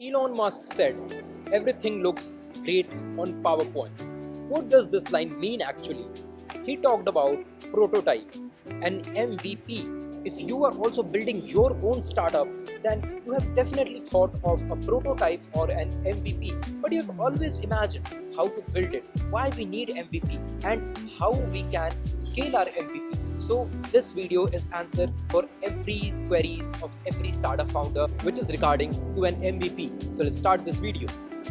Elon Musk said, everything looks great on PowerPoint. What does this line mean actually? He talked about prototype, an MVP. If you are also building your own startup, then you have definitely thought of a prototype or an MVP. But you have always imagined how to build it, why we need MVP, and how we can scale our MVP. So this video is answer for every queries of every startup founder which is regarding to an MVP. So let's start this video.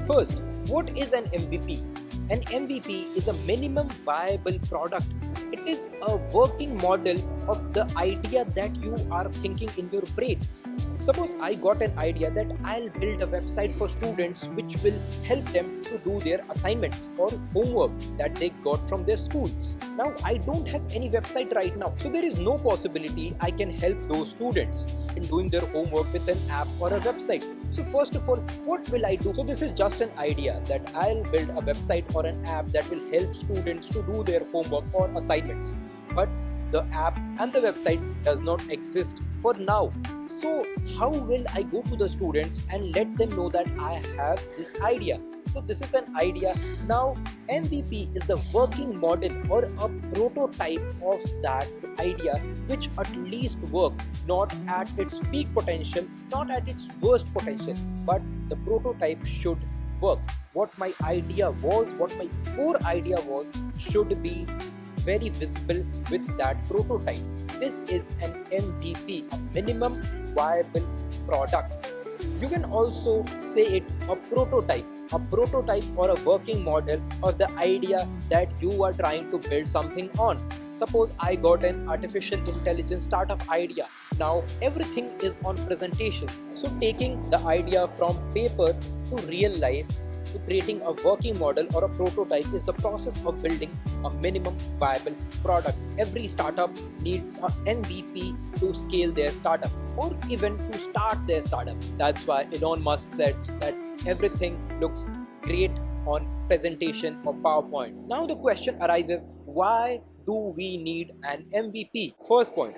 First, what is an MVP? An MVP is a minimum viable product. It is a working model of the idea that you are thinking in your brain. Suppose I got an idea that I'll build a website for students which will help them to do their assignments or homework that they got from their schools. Now I don't have any website right now, so there is no possibility I can help those students in doing their homework with an app or a website. So first of all, what will I do? So this is just an idea that I'll build a website or an app that will help students to do their homework or assignments. But the app and the website does not exist for now. So how will I go to the students and let them know that I have this idea? So this is an idea. Now MVP is the working model or a prototype of that idea which at least work, not at its peak potential, not at its worst potential, but the prototype should work. What my idea was, what my core idea was, should be very visible with that prototype. This is an MVP, a minimum viable product. You can also say it a prototype or a working model of the idea that you are trying to build something on. Suppose I got an artificial intelligence startup idea. Now everything is on presentations. So taking the idea from paper to real life to creating a working model or a prototype is the process of building a minimum viable product. Every startup needs an MVP to scale their startup or even to start their startup. That's why Elon Musk said that everything looks great on presentation or PowerPoint. Now the question arises, why do we need an MVP? First point,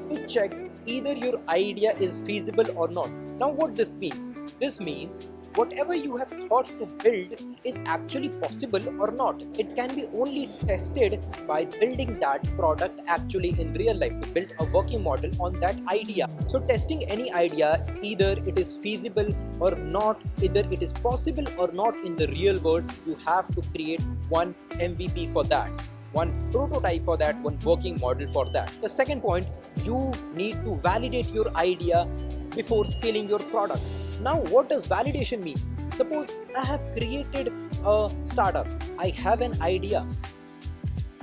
to check either your idea is feasible or not. Now what this means? This means whatever you have thought to build is actually possible or not. It can be only tested by building that product actually in real life, to build a working model on that idea. So testing any idea, either it is feasible or not, either it is possible or not in the real world, you have to create one MVP for that, one prototype for that, one working model for that. The second point, you need to validate your idea before scaling your product. Now what does validation means? Suppose I have created a startup, I have an idea,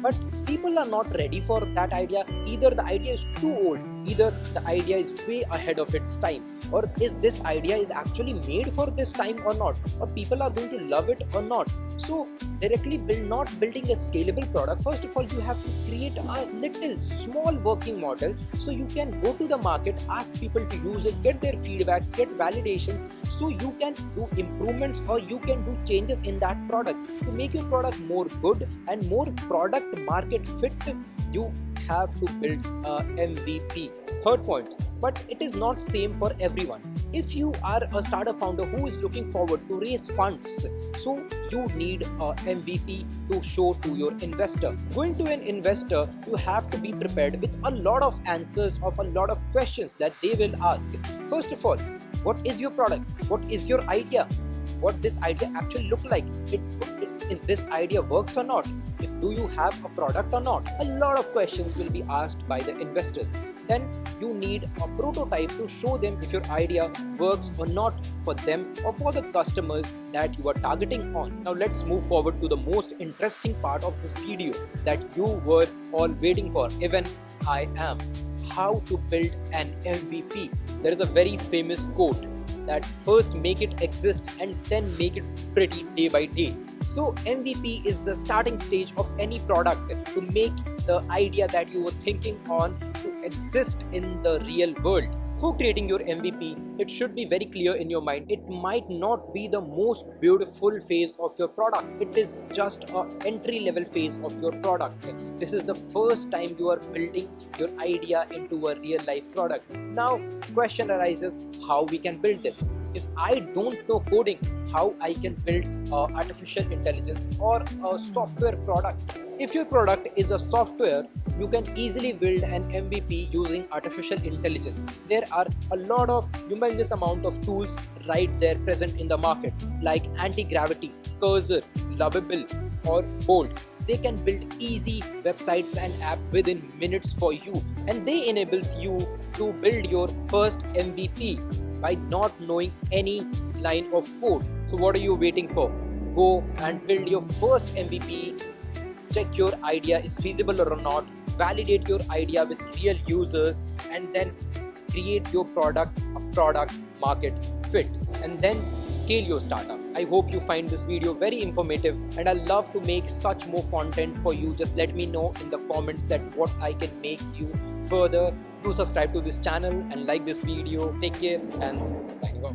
but people are not ready for that idea. Either the idea is too old, either the idea is way ahead of its time, or is this idea is actually made for this time or not, or people are going to love it or not. So directly not building a scalable product, first of all you have to create a little small working model so you can go to the market, ask people to use it, get their feedbacks, get validations, so you can do improvements or you can do changes in that product to make your product more good and more product market fit. You have to build a MVP. Third point, but it is not same for everyone. If you are a startup founder who is looking forward to raise funds, so you need a MVP to show to your investor. Going to an investor, you have to be prepared with a lot of answers of a lot of questions that they will ask. First of all, what is your product? What is your idea? What this idea actually look like? Is this idea works or not? If do you have a product or not? A lot of questions will be asked by the investors. Then you need a prototype to show them if your idea works or not for them or for the customers that you are targeting on. Now let's move forward to the most interesting part of this video that you were all waiting for. Even I am. How to build an MVP. There is a very famous quote that first make it exist and then make it pretty day by day. So MVP is the starting stage of any product to make the idea that you were thinking on to exist in the real world. For creating your MVP, it should be very clear in your mind. It might not be the most beautiful phase of your product. It is just an entry level phase of your product. This is the first time you are building your idea into a real life product. Now, question arises how we can build this. if I don't know coding, how I can build artificial intelligence or a software product? If your product is a software, you can easily build an MVP using artificial intelligence. There are a lot of humongous amount of tools right there present in the market, like Anti-Gravity, Cursor, Lovable, or Bolt. They can build easy websites and app within minutes for you, and they enables you to build your first MVP by not knowing any line of code. So what are you waiting for? Go and build your first MVP. Check your idea is feasible or not, validate your idea with real users, and then create your product a product market fit, and then scale your startup. I hope you find this video very informative, and I love to make such more content for you. Just let me know in the comments that what I can make you further. Do subscribe to this channel and like this video. Take care and signing off.